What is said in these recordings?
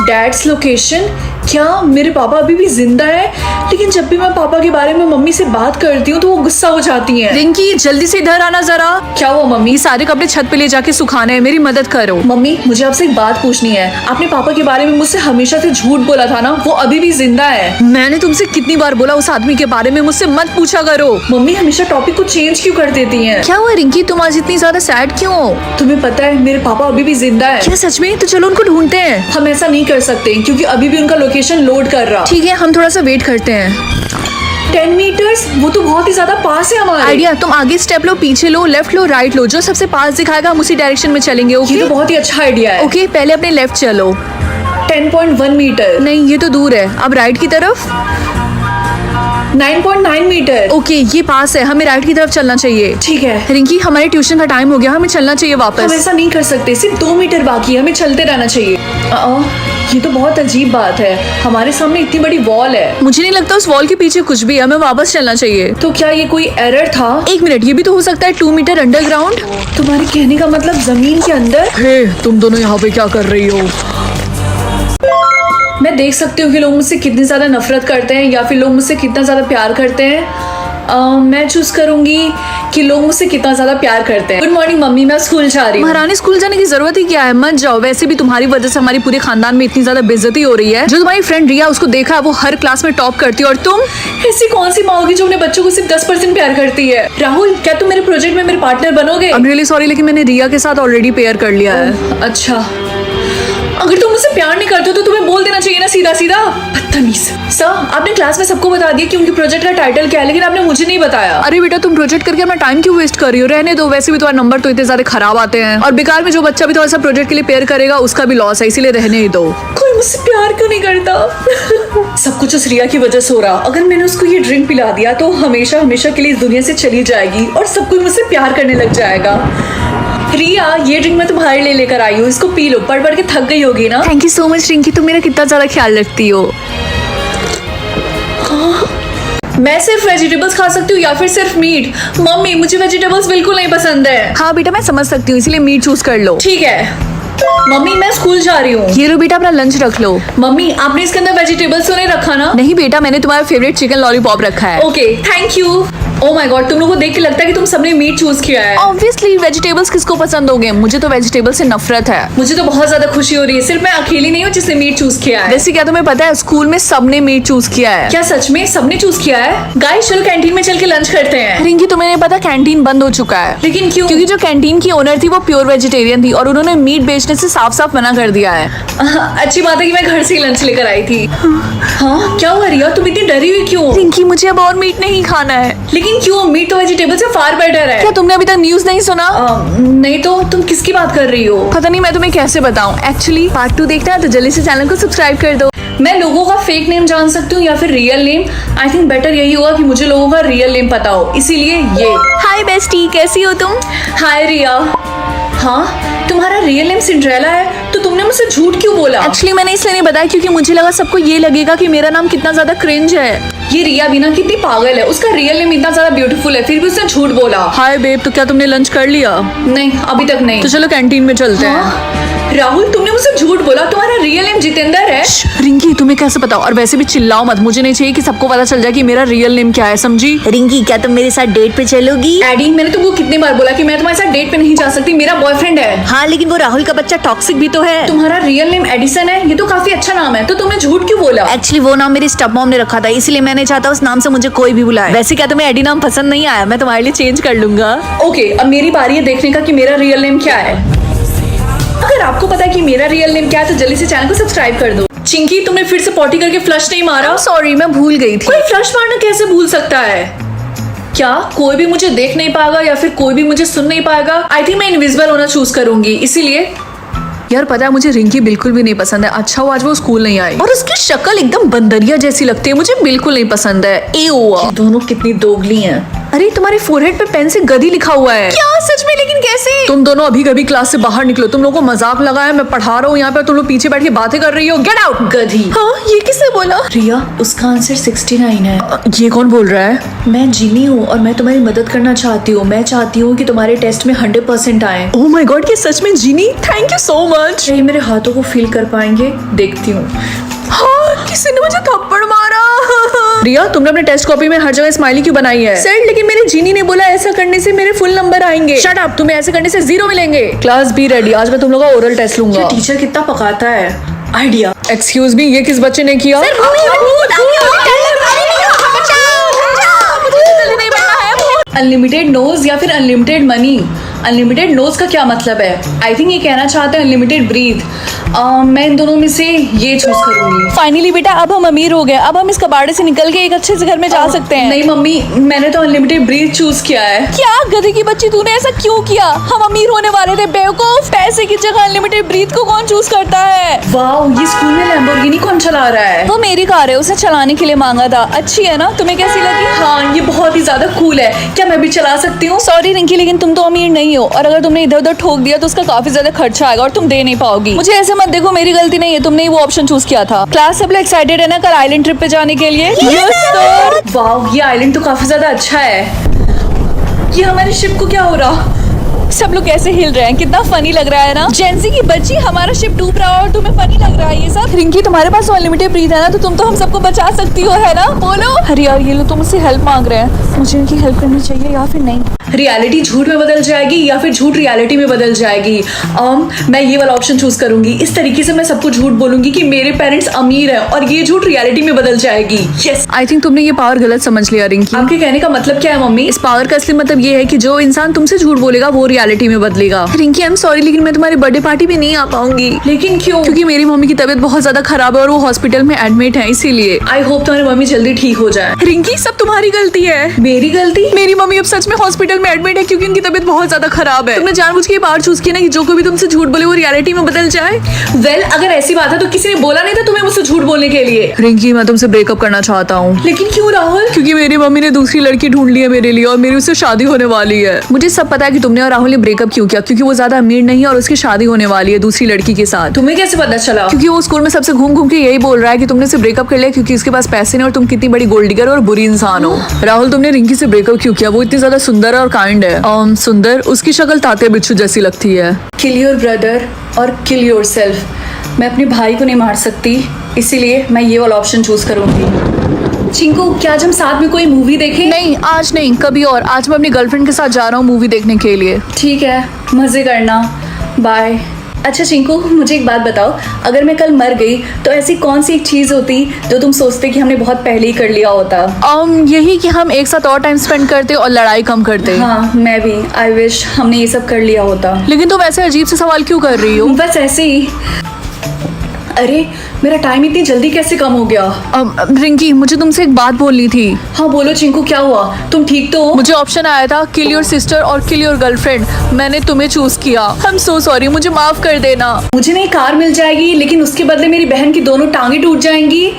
Dads location. क्या मेरे पापा अभी भी जिंदा है? लेकिन जब भी मैं पापा के बारे में मम्मी से बात करती हूँ तो वो गुस्सा हो जाती हैं। रिंकी जल्दी से इधर आना जरा। क्या हुआ मम्मी? सारे कपड़े छत पे ले जाके सुखाने हैं, मेरी मदद करो। मम्मी मुझे आपसे एक बात पूछनी है। आपने पापा के बारे में मुझसे हमेशा से झूठ बोला था ना, वो अभी भी जिंदा है? मैंने तुमसे कितनी बार बोला उस आदमी के बारे में मुझसे मत पूछा करो। मम्मी हमेशा टॉपिक को चेंज क्यों कर देती हैं? क्या हुआ रिंकी, तुम आज इतनी ज्यादा सैड क्यों हो? तुम्हें पता है मेरे पापा अभी भी जिंदा है। क्या सच में? तो चलो उनको ढूंढते हैं। हम ऐसा नहीं कर सकते क्योंकि अभी भी उनका लोकेशन लोड कर रहा। ठीक है, हम थोड़ा सा वेट करते हैं। 10 मीटर्स, वो तो बहुत ही ज्यादा पास है हमारे। आइडिया, तुम आगे स्टेप लो, पीछे लो, लेफ्ट लो, राइट लो, जो सबसे पास दिखाएगा हम उसी डायरेक्शन में चलेंगे। ओके? ये तो बहुत ही अच्छा आइडिया है। ओके, पहले अपने लेफ्ट चलो। 10.1 मीटर। नहीं, ये तो दूर है। अब राइट की तरफ। 9.9 मीटर। ओके, ये पास है, हमें राइट की तरफ चलना चाहिए। ठीक है रिंकी, हमारे ट्यूशन का टाइम हो गया, हमें चलना चाहिए हम वापस। ऐसा नहीं कर सकते, सिर्फ 2 मीटर बाकी है, हमें चलते रहना चाहिए। ये तो बहुत अजीब बात है, हमारे सामने इतनी बड़ी वॉल है। मुझे नहीं लगता उस वॉल के पीछे कुछ भी है, हमें वापस चलना चाहिए। तो क्या ये कोई एरर था? 1 मिनट, ये भी तो हो सकता है 2 मीटर अंडरग्राउंड। तुम्हारे कहने का मतलब जमीन के अंदर? हे, तुम दोनों यहाँ पे क्या कर रही हो? मैं देख सकती हूँ कि लोग मुझसे कितनी ज्यादा नफरत करते हैं या फिर लोग मुझसे कितना ज्यादा प्यार करते हैं। मैं चूज करूंगी कि लोग मुझसे कितना ज्यादा प्यार करते हैं। गुड मॉर्निंग मम्मी, मैं स्कूल जा रही हूँ। महारानी, स्कूल जाने की जरूरत ही क्या है? मत जाओ, वैसे भी तुम्हारी वजह से हमारी पूरे खानदान में इतनी ज्यादा बेइज्जती हो रही है। जो तुम्हारी फ्रेंड रिया, उसको देखा है, वो हर क्लास में टॉप करती है, और तुम ऐसी कौन सी माँ होगी जो अपने बच्चों को सिर्फ 10% प्यार करती है? राहुल, क्या तुम मेरे प्रोजेक्ट में मेरे पार्टनर बनोगे? आई एम रियली सॉरी, लेकिन मैंने रिया के साथ ऑलरेडी पेयर कर लिया है। अच्छा, अगर तुम मुझसे प्यार नहीं करते हो तो तुम्हें बोल देना चाहिए ना सीधा सीधा। बदतमीज। सर, आपने क्लास में सबको बता दिया कि उनके प्रोजेक्ट का टाइटल क्या है, लेकिन आपने मुझे नहीं बताया। अरे बेटा, तुम प्रोजेक्ट करके अपना टाइम क्यों वेस्ट कर रही हो? रहने दो, वैसे भी तुम्हारे नंबर तो इतने ज्यादा खराब आते हैं, और बेकार में जो बच्चा भी थोड़ा सा प्रोजेक्ट के लिए पेयर करेगा उसका भी लॉस है, इसीलिए रहने ही दो। कोई मुझसे प्यार क्यों नहीं करता? सब कुछ उस रिया की वजह से हो रहा। अगर मैंने उसको ये ड्रिंक पिला दिया तो हमेशा हमेशा के लिए इस दुनिया से चली जाएगी और सब कोई मुझसे प्यार करने लग जाएगा। रिया, ये ड्रिंक मैं तुम्हारे लिए लेकर आई हूँ, इसको पी लो, पढ़ पढ़ के थक गई होगी ना। Thank you so much Rinki, तुम मेरा कितना ज्यादा ख्याल रखती हो। मैं सिर्फ वेजिटेबल्स खा सकती हूँ या फिर सिर्फ मीट? मम्मी, मुझे वेजिटेबल्स बिल्कुल नहीं पसंद है। हाँ बेटा, मैं समझ सकती हूँ, इसलिए मीट चूज कर लो। ठीक है मम्मी, मैं स्कूल जा रही हूँ। ये लो बेटा, अपना लंच रख लो। मम्मी, आपने इसके अंदर वेजिटेबल्स तो नहीं रखा ना? नहीं बेटा, मैंने तुम्हारा फेवरेट चिकन लॉलीपॉप रखा है। Okay, thank you. Oh my God, तुम लोगों को देख के लगता है कि तुम सबने मीट चूज किया है। ऑब्वियसली, वेजिटेबल्स किसको पसंद होंगे? मुझे तो वेजिटेबल से नफरत है। मुझे तो बहुत ज्यादा खुशी हो रही है, सिर्फ मैं अकेली नहीं हूँ जिसने मीट चूज किया है। वैसे क्या तुम्हें पता है, स्कूल में सबने मीट चूज किया है। क्या सच में सबने चूज किया है? गाइस, चलो कैंटीन में चल के लंच करते हैं। रिंकी, तुम्हें नहीं पता कैंटीन बंद हो चुका है। लेकिन क्यों? क्योंकि जो कैंटीन की ओनर थी वो प्योर वेजिटेरियन थी, और उन्होंने मीट बेचने से साफ साफ मना कर दिया है। अच्छी बात है कि मैं घर से ही लंच लेकर आई थी। हाँ, क्या हुआ रिया, तुम इतनी डरी हुई क्यों? रिंकी, मुझे अब और मीट नहीं खाना है। लेकिन क्यों? मीट तो वेजिटेबल से फार बेटर है। क्या तुमने अभी तक न्यूज नहीं सुना? नहीं तो तुम किसकी बात कर रही हो? पता नहीं, मैं तुम्हें कैसे बताऊं। एक्चुअली पार्ट 2 देखना है तो जल्दी से चैनल को सब्सक्राइब कर दो। मैं लोगों का फेक नेम जान सकती हूँ या फिर real name? I think better यही होगा कि मुझे लोगों का रियल नेम पता हो, इसीलिए ये। हाय बेस्टी, कैसी हो तुम? हाय रिया। हाँ, तुम्हारा रियल नेम सिंड्रेला है, तो तुमने मुझसे झूठ क्यों बोला? एक्चुअली मैंने इसलिए नहीं बताया क्योंकि मुझे लगा सबको ये लगेगा कि मेरा नाम कितना ज्यादा क्रिंज है। ये रिया भी ना कितनी पागल है, उसका रियल नेम इतना ज्यादा ब्यूटीफुल है, फिर भी उसने झूठ बोला। हाय बेब, तो क्या तुमने लंच कर लिया? नहीं, अभी तक नहीं। तो चलो कैंटीन में चलते हैं। हाँ? राहुल, तुमने मुझसे झूठ बोला, तुम्हारा रियल नेम जितेंद्र है। रिंकी, तुम्हें कैसे पता? और वैसे भी चिल्लाओ मत, मुझे नहीं चाहिए कि सबको पता चल जाए कि मेरा रियल नेम क्या है, समझी? रिंकी, क्या तुम मेरे साथ डेट पे चलोगी? एडी, मैंने तुमको कितनी बार बोला कि मैं तुम्हारे साथ डेट पे नहीं जा सकती, मेरा बॉयफ्रेंड है। हाँ, लेकिन वो राहुल का बच्चा टॉक्सिक भी तो है। तुम्हारा रियल नेम एडिसन है, ये तो काफी अच्छा नाम है, तो तुमने झूठ क्यों बोला? एक्चुअली वो नाम मेरी स्टep मॉम ने रखा था, इसलिए मैं नहीं चाहता उस नाम से मुझे कोई भी बुलाए। वैसे क्या तुम्हें एडी नाम पसंद नहीं आया? मैं तुम्हारे लिए चेंज कर लूंगा। ओके, अब मेरी बारी है देखने का कि मेरा रियल नेम क्या है। अगर आपको पता है कि मेरा रियल नेम क्या है तो जल्दी से चैनल को सब्सक्राइब कर दो। चिंकी, तुमने फिर से पॉटी करके फ्लश नहीं मारा? सॉरी, मैं भूल गई थी। कोई फ्लश मारना कैसे भूल सकता है? क्या कोई भी मुझे देख नहीं पाएगा या फिर कोई भी मुझे सुन नहीं पाएगा? आई थिंक मैं इनविजिबल होना चूज करूंगी, इसीलिए। यार पता है, मुझे रिंकी बिल्कुल भी नहीं पसंद है। अच्छा हुआ आज वो स्कूल नहीं आई। और उसकी शक्ल एकदम बंदरिया जैसी लगती है, मुझे बिल्कुल नहीं पसंद है। ये दोनों कितनी दोगली हैं। अरे, तुम्हारे फोरहेड पे पेन से गधी लिखा हुआ है। क्या सच में? लेकिन कैसे? तुम दोनों अभी कभी क्लास से बाहर निकलो। तुम लोगों को मजाक लगा है, मैं पढ़ा रहा हूँ यहाँ पे, तुम लोग पीछे बैठ के बातें कर रही हो। गेट आउट गधी। हाँ, ये किसने बोला? रिया, उसका आंसर 69 है। ये कौन बोल रहा है? मैं जिनी हूँ और मैं तुम्हारी मदद करना चाहती हूँ। मैं चाहती हूँ कि तुम्हारे टेस्ट में 100% आए। ओह माय गॉड, ये सच में genie? Thank you so much. Much. ये मेरे हाथों को फील कर पाएंगे, देखती हूँ। हाँ, किसी ने मुझे थप्पड़ मारा। रिया, तुमने अपने टेस्ट कॉपी में हर जगह स्माइली क्यों बनाई है? सर लेकिन मेरे जीनी ने बोला ऐसा करने से मेरे फुल नंबर आएंगे। शट अप, तुम्हें ऐसे करने से 0 मिलेंगे। क्लास बी रेडी, आज मैं तुम लोगों का ओरल टेस्ट लूंगा। टीचर कितना पकाता है। आइडिया। एक्सक्यूज मी, ये किस बच्चे ने किया? अनलिमिटेड नोज या फिर अनलिमिटेड मनी? अनलिमिटेड नोज का क्या मतलब है? आई थिंक ये कहना चाहते हैं अनलिमिटेड ब्रीथ। मैं इन दोनों में से ये चूज करूंगी। फाइनली बेटा अब हम अमीर हो गए, अब हम इस कबाड़े से निकल के एक अच्छे से घर में जा सकते हैं। नहीं मम्मी, मैंने तो अनलिमिटेड ब्रीथ चूज किया है। क्या गधे की बच्ची, तूने ऐसा क्यों किया? हम अमीर होने वाले थे बेवकूफ। पैसे की जगह अनलिमिटेड ब्रीथ को कौन चूज करता है? वाओ, ये स्कूल में लैम्बोर्गिनी कौन चला रहा है? वो मेरी कार है, उसे चलाने के लिए मांगा था। अच्छी है ना? तुम्हें कैसी लगी? हाँ, ये बहुत ही ज्यादा कूल है। क्या मैं भी चला सकती हूँ? सॉरी रिंकी, लेकिन तुम तो अमीर नहीं हो, और अगर तुमने इधर उधर ठोक दिया तो उसका काफी ज्यादा खर्चा आएगा और तुम दे नहीं पाओगी। मुझे ऐसे मत देखो, मेरी गलती नहीं है, तुमने ही वो ऑप्शन चूज किया था। क्लास सब लोग एक्साइटेड है ना कल आइलैंड ट्रिप पे जाने के लिए? Yes sir. वाओ, ये आइलैंड तो काफी ज्यादा अच्छा है। ये हमारे शिप को क्या हो रहा? सब लोग कैसे हिल रहे हैं, कितना फनी लग रहा है ना। जेंसी की बच्ची, हमारा शिप डूब रहा है और तुम्हें फनी लग रहा है ये सब। रिंकी, तुम्हारे पास अनलिमिटेड ब्रीथ है ना, तो तुम तो हम सबको बचा सकती हो, है ना? बोलो। अरे यार, ये लोग तो मुझसे हेल्प मांग रहे हैं, मुझे इनकी हेल्प करनी चाहिए या फिर नहीं? रियलिटी झूठ में बदल जाएगी या फिर झूठ रियलिटी में बदल जाएगी? मैं ये वाला ऑप्शन चूज करूंगी। इस तरीके से मैं सबको झूठ बोलूंगी कि मेरे पेरेंट्स अमीर हैं और ये झूठ रियलिटी में बदल जाएगी। यस। आई थिंक तुमने ये पावर गलत समझ लिया रिंकी। आपके कहने का मतलब क्या है मम्मी? इस पावर का असली मतलब ये है कि जो इंसान तुमसे झूठ बोलेगा वो रियलिटी में बदलेगा। रिंकी, आई एम सॉरी, लेकिन मैं तुम्हारी बर्थडे पार्टी में नहीं आ पाऊंगी। लेकिन क्यों? क्योंकि मेरी मम्मी की तबीयत बहुत ज्यादा खराब है और वो हॉस्पिटल में एडमिट है, इसीलिए। आई होप तुम्हारी मम्मी जल्दी ठीक हो जाए। रिंकी, सब तुम्हारी गलती है। मेरी गलती? मेरी मम्मी अब सच में हॉस्पिटल में एडमिट है क्योंकि उनकी तबीयत बहुत ज्यादा खराब है। तुमने जानबूझ के ये पावर चूज किया ना कि जो कोई भी तुमसे झूठ बोले वो रियलिटी में बदल जाए। वेल, अगर ऐसी बात है तो किसी ने बोला नहीं था तुम्हें मुझसे झूठ बोलने के लिए। रिंकी, मैं तुमसे ब्रेकअप करना चाहता हूँ। लेकिन क्यों राहुल? क्योंकि मेरी मम्मी ने दूसरी लड़की ढूंढ ली है मेरे लिए और मेरी उससे शादी होने वाली है। मुझे सब पता है कि तुमने और राहुल ने ब्रेकअप क्यों किया, क्योंकि वो ज्यादा अमीर नहीं है और उसकी शादी होने वाली है दूसरी लड़की के साथ। तुम्हें कैसे पता चला? क्योंकि वो स्कूल में सबसे घूम घूम के यही बोल रहा है कि तुमने से ब्रेकअप कर लिया क्योंकि इसके पास पैसे नहीं और तुम कितनी बड़ी गोल्ड डिगर और बुरी इंसान हो। राहुल, तुमने रिंकी से ब्रेकअप क्यों किया? वो इतनी ज्यादा सुंदर है और काइंड है। सुंदर, उसकी शक्ल ताते बिच्छू जैसी लगती है। किल योर ब्रदर और किल योर सेल्फ। मैं अपने भाई को नहीं मार सकती, इसीलिए मैं ये वाला ऑप्शन चूज करूंगी। चिंकू, क्या आज हम साथ में कोई मूवी देखें? नहीं, आज नहीं, कभी और। आज मैं अपनी गर्लफ्रेंड के साथ जा रहा हूँ मूवी देखने के लिए। ठीक है, मजे करना। बाय। अच्छा चिंकू, मुझे एक बात बताओ, अगर मैं कल मर गई तो ऐसी कौन सी एक चीज होती जो तुम सोचते कि हमने बहुत पहले ही कर लिया होता? यही कि हम एक साथ और टाइम स्पेंड करते और लड़ाई कम करते। हाँ, मैं भी। आई विश हमने ये सब कर लिया होता। लेकिन तुम ऐसे अजीब से सवाल क्यों कर रही हो? बस ऐसे ही। अरे, मेरा टाइम इतनी जल्दी कैसे कम हो गया? रिंकी, मुझे तुमसे एक बात बोलनी थी। हाँ बोलो चिंकू, क्या हुआ? तुम ठीक तो हो? मुझे ऑप्शन आया था किल योर सिस्टर और किल योर गर्लफ्रेंड। मैंने तुम्हें चूज किया। आई एम सो सॉरी, मुझे माफ कर देना। मुझे नई कार मिल जाएगी लेकिन उसके बदले मेरी बहन की दोनों टांगे टूट जाएंगी।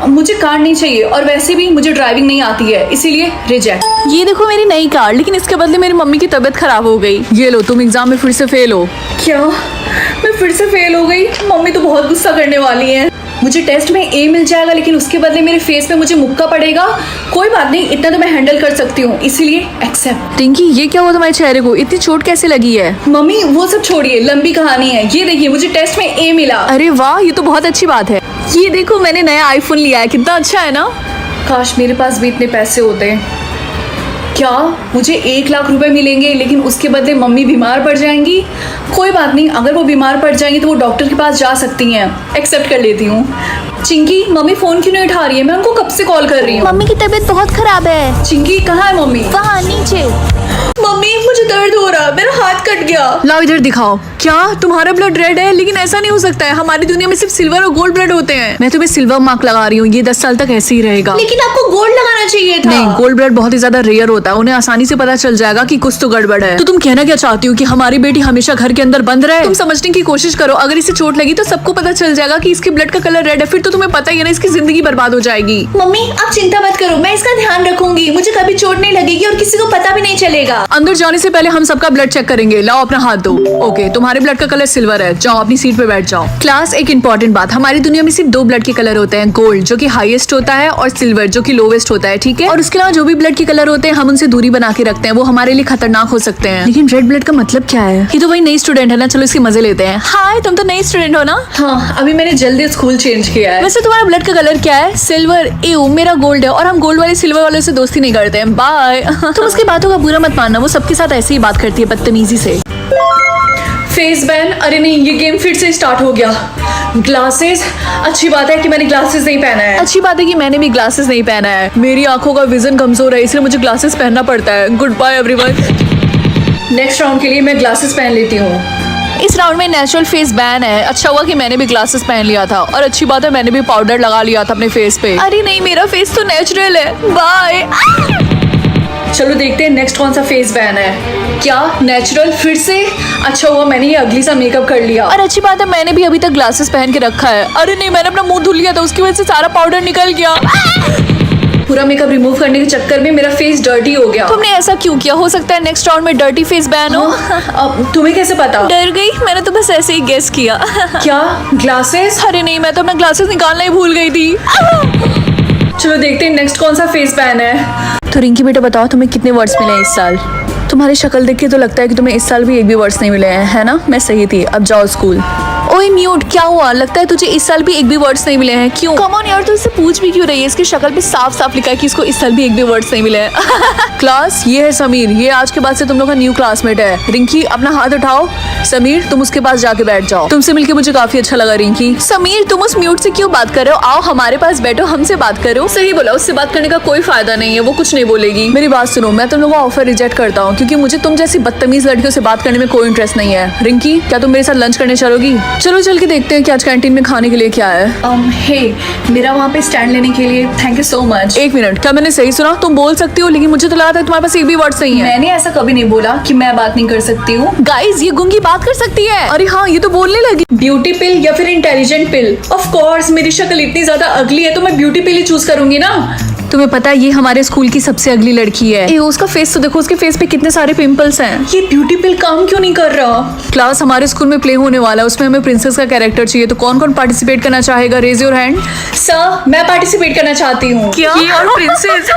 मुझे कार नहीं चाहिए और वैसे भी मुझे ड्राइविंग नहीं आती है, इसीलिए रिजेक्ट। ये देखो मेरी नई कार, लेकिन इसके बदले मेरी मम्मी की तबीयत खराब हो गई। ये लो, तुम एग्जाम में फिर से फेल हो। क्या? मैं फिर से फेल हो गई? मम्मी तो बहुत गुस्सा करने वाली है। मुझे टेस्ट में ए मिल जाएगा लेकिन उसके बदले मेरे फेस पे मुझे मुक्का पड़ेगा। कोई बात नहीं, इतना तो मैं हैंडल कर सकती हूँ, इसीलिए एक्सेप्ट। रिंकी, ये क्या हुआ तुम्हारे चेहरे को? इतनी चोट कैसे लगी है? मम्मी वो सब छोड़िए, लंबी कहानी है। ये देखिए, मुझे टेस्ट में ए मिला। अरे वाह, ये तो बहुत अच्छी बात है। ये देखो, मैंने नया आईफोन लिया है, कितना अच्छा है ना? काश मेरे पास भी इतने पैसे होते। क्या मुझे 1 लाख रुपए मिलेंगे लेकिन उसके बदले मम्मी बीमार पड़ जाएंगी? कोई बात नहीं, अगर वो बीमार पड़ जाएंगी तो वो डॉक्टर के पास जा सकती हैं। एक्सेप्ट कर लेती हूँ। चिंकी, मम्मी फोन क्यों नहीं उठा रही है? मैं उनको कब से कॉल कर रही हूँ। मम्मी की तबीयत बहुत खराब है। चिंकी, कहाँ है मम्मी? वहाँ नीचे। मम्मी, मुझे दर्द हो रहा है, मेरा हाथ कट गया। लाओ इधर दिखाओ। क्या तुम्हारा ब्लड रेड है? लेकिन ऐसा नहीं हो सकता है, हमारी दुनिया में सिर्फ सिल्वर और गोल्ड ब्लड होते हैं। मैं तुम्हें सिल्वर मार्क लगा रही हूँ, ये 10 साल तक ऐसे ही रहेगा। लेकिन आपको गोल्ड लगाना चाहिए था। नहीं, गोल्ड ब्लड बहुत ही ज्यादा रेयर होता है, उन्हें आसानी से पता चल जाएगा कि कुछ तो गड़बड़ है। तो तुम कहना क्या चाहती हो कि हमारी बेटी हमेशा घर के अंदर बंद रहे? तुम समझने की कोशिश करो, अगर इसे चोट लगी तो सबको पता चल जाएगा कि इसके ब्लड का कलर रेड है, फिर तो तुम्हें पता ही है ना, इसकी जिंदगी बर्बाद हो जाएगी। मम्मी आप चिंता मत करो, मैं इसका ध्यान रखूंगी। मुझे कभी चोट नहीं लगेगी और किसी को पता भी नहीं चलेगा। अंदर जाने से पहले हम सबका ब्लड चेक करेंगे। लाओ अपना हाथ दो। ओके, तुम्हारे ब्लड का कलर सिल्वर है। जाओ अपनी सीट पे बैठ जाओ। क्लास, एक इंपॉर्टेंट बात, हमारी दुनिया में सिर्फ 2 ब्लड के कलर होते हैं, गोल्ड जो कि हाईएस्ट होता है और सिल्वर जो कि लोवेस्ट होता है, ठीक है। और उसके अलावा जो भी ब्लड के कलर होते हैं हम उनसे दूरी बना के रखते हैं, वो हमारे लिए खतरनाक हो सकते हैं। लेकिन रेड ब्लड का मतलब क्या है? ये तो वही नई स्टूडेंट है ना, चलो इसके मजे लेते हैं। हाय, तुम तो नई स्टूडेंट हो ना? हाँ, अभी मैंने जल्दी स्कूल चेंज किया है। वैसे तुम्हारा ब्लड का कलर क्या है? सिल्वर। एव, मेरा गोल्ड है और हम गोल्ड वाले सिल्वर वाले से दोस्ती नहीं करते हैं। बाय। तुम उसकी बातों का बुरा मत मानना, वो सबके साथ ऐसे ही बात करती है, बदतमीजी से। फेस बैन, अरे नहीं, ये गेम फिर से स्टार्ट हो गया। ग्लासेस, अच्छी बात है कि मैंने ग्लासेस नहीं पहना है। अच्छी बात है कि मैंने भी ग्लासेस नहीं पहना है। मेरी आंखों का विजन कमजोर है, इसलिए मुझे ग्लासेस पहनना पड़ता है। Goodbye everyone. Next round के लिए मैं ग्लासेस पहन लेती हूँ। इस राउंड में नेचुरल फेस बैन है। अच्छा हुआ कि मैंने भी ग्लासेस पहन लिया था, और अच्छी बात है मैंने भी पाउडर लगा लिया था अपने फेस पे। अरे नहीं, मेरा फेस तो नेचुरल है। बाय। चलो देखते हैं नेक्स्ट कौन सा फेस बैन है। क्या नेचुरल फिर से? अच्छा हुआ मैंने ये अगली सा मेकअप कर लिया। और अच्छी बात है मैंने भी अभी तक ग्लासेस पहन के रखा है। अरे नहीं, मैंने अपना मुंह धुल लिया था, उसकी वजह से सारा पाउडर निकल गया। पूरा मेकअप रिमूव करने के चक्कर में मेरा फेस डर्टी हो गया। तुमने ऐसा क्यों किया? हो सकता है नेक्स्ट राउंड में डर्टी फेस बैन हो। अब तुम्हें कैसे पता? डर गई, मैंने तो बस ऐसे ही गेस किया। क्या ग्लासेस? अरे नहीं, मैं तो अपना ग्लासेस निकालना ही भूल गई थी। चलो देखते हैं नेक्स्ट कौन सा फेस बैन है। तो रिंकी बेटा बताओ, तुम्हें कितने वर्ड्स मिले हैं इस साल? तुम्हारी शक्ल देख के तो लगता है कि तुम्हें इस साल भी एक भी वर्ड्स नहीं मिले हैं, है ना? मैं सही थी, अब जाओ स्कूल। ओए म्यूट, क्या हुआ? लगता है तुझे इस साल भी एक भी वर्ड्स नहीं मिले हैं। क्यों? कम ऑन यार, तू इससे पूछ भी क्यों रही है? इसकी शक्ल पे साफ साफ लिखा है कि इसको इस साल भी एक भी वर्ड्स नहीं मिले हैं। क्लास, ये है समीर, ये आज के बाद से तुम लोग का न्यू क्लासमेट है। रिंकी अपना हाथ उठाओ। समीर, तुम उसके पास जाके बैठ जाओ। तुमसे मिलके मुझे काफी अच्छा लगा रिंकी। समीर, तुम उस म्यूट से क्यों बात कर रहे हो? आओ हमारे पास बैठो, हमसे बात करो। सही बोला, उससे बात करने का कोई फायदा नहीं है, वो कुछ नहीं बोलेगी। मेरी बात सुनो, मैं तुम लोगों का ऑफर रिजेक्ट करता हूँ, क्योंकि मुझे तुम जैसी बदतमीज लड़कियों से बात करने में कोई इंटरेस्ट नहीं है। रिंकी, क्या तुम मेरे साथ लंच करने चलोगी? चलो चल के देखते हैं कि आज कैंटीन में खाने के लिए क्या है। हे, मेरा वहाँ पे स्टैंड लेने के लिए थैंक यू सो मच। एक मिनट, क्या मैंने सही सुना? तुम बोल सकती हो, लेकिन मुझे तो लगा था तुम्हारे पास एक भी वर्ड्स नहीं है। मैंने ऐसा कभी नहीं बोला कि मैं बात नहीं कर सकती हूँ। गाइस, ये गुंगी बात कर सकती है। अरे हाँ, ये तो बोलने लगी। ब्यूटी पिल या फिर इंटेलिजेंट पिल? ऑफ कोर्स, मेरी शक्ल इतनी ज्यादा अगली है तो मैं ब्यूटी पिल ही चूज करूंगी ना। तुम्हें पता है ये हमारे स्कूल की सबसे अगली लड़की है। उसका फेस तो देखो, उसके फेस पे कितने सारे पिंपल्स हैं। ये ब्यूटी पिल काम क्यों नहीं कर रहा? क्लास, हमारे स्कूल में प्ले होने वाला है, उसमें हमें प्रिंसेस का कैरेक्टर चाहिए, तो कौन कौन पार्टिसिपेट करना चाहेगा? Raise your hand. सर, मैं पार्टिसिपेट करना चाहती हूँ। क्या? ये और प्रिंसेस?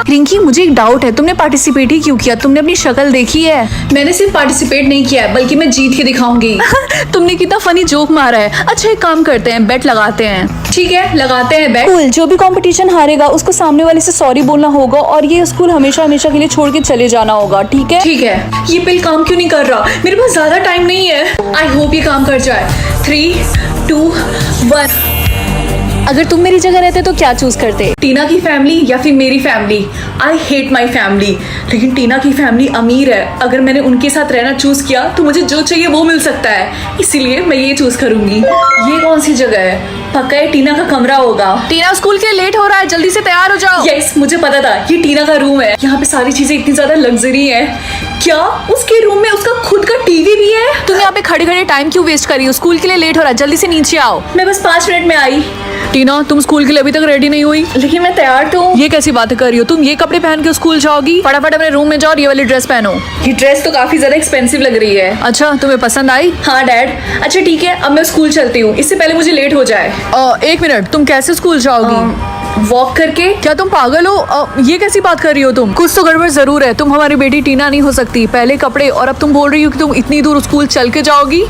रिंकी, मुझे एक डाउट है, तुमने पार्टिसिपेट ही क्यों किया? तुमने अपनी शक्ल देखी है? मैंने सिर्फ पार्टिसिपेट नहीं किया है, बल्कि मैं जीत के दिखाऊंगी। तुमने कितना फनी जोक मारा है। अच्छा, एक काम करते हैं, बेट लगाते हैं। ठीक है, लगाते हैं बेट। कूल, जो भी कंपटीशन हारेगा उसको सामने वाले से सॉरी बोलना होगा और ये स्कूल हमेशा हमेशा के लिए छोड़ के चले जाना होगा, ठीक है? ठीक है। ये पिल काम क्यों नहीं कर रहा? मेरे पास ज्यादा टाइम नहीं है। आई होप ये काम कर जाए। 3, 2, 1। अगर तुम मेरी जगह रहते तो क्या चूज करते? टीना की फैमिली या फिर मेरी family? I hate my family, लेकिन टीना की फैमिली अमीर है। अगर मैंने उनके साथ रहना चूज किया तो मुझे जो चाहिए वो मिल सकता है, इसीलिए मैं ये चूज करूंगी। ये कौन सी जगह है? पक्का ये टीना का कमरा होगा। टीना, स्कूल के लेट हो रहा है, जल्दी से तैयार हो जाओ। यस, मुझे पता था ये टीना का रूम है। यहाँ पे सारी चीजें इतनी ज्यादा लग्जरी है। क्या उसके रूम में उसका खुद का टीवी भी है? तुम यहाँ पे खड़े खड़े टाइम क्यों वेस्ट कर रही हो? स्कूल के लिए लेट हो रहा है, जल्दी से नीचे आओ। मैं बस 5 मिनट में आई। टीना, तुम स्कूल के लिए अभी तक रेडी नहीं हुई? लेकिन मैं तैयार तो हूँ। ये कैसी बातें कर रही हो? तुम ये कपड़े पहन के स्कूल जाओगी? फटाफट अपने रूम में जाओ और ये वाली ड्रेस पहनो। ये ड्रेस तो काफी ज्यादा एक्सपेंसिव लग रही है। अच्छा, तुम्हें पसंद आई? हाँ डैड। अच्छा ठीक है, अब मैं स्कूल चलती हूँ, इससे पहले मुझे लेट हो जाए। एक मिनट, तुम कैसे स्कूल जाओगी? वॉक करके। क्या तुम पागल हो? ये कैसी बात कर रही हो तुम? कुछ तो गड़बड़ जरूर है। तुम हमारी बेटी टीना नहीं हो सकती। पहले कपड़े और अब तुम बोल रही हो कि तुम इतनी दूर स्कूल चल के जाओगी।